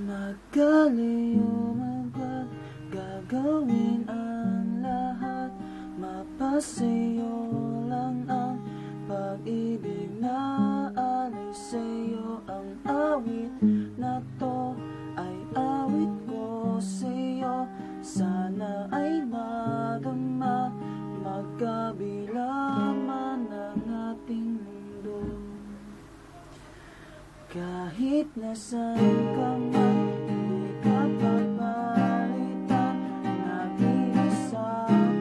Magkaliyuman, gagawin ang lahat. Mapasayo lang ang pag-ibig na alay sa'yo. Ang awit na to ay awit ko sa'yo. Sana ay madama, magkabila man ang ating mundo. Kahit nasaan ka man, hindi ka papalitan. Nag-iisa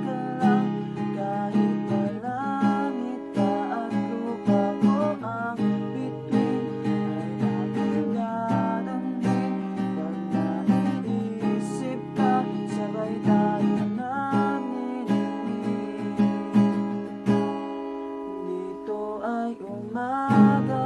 ka lang, kahit malangit ka at lupa ko ang bituin, ay aking dadamhin. Pag naiisip ka, sabay tayo nanginginig. Dito ay umaga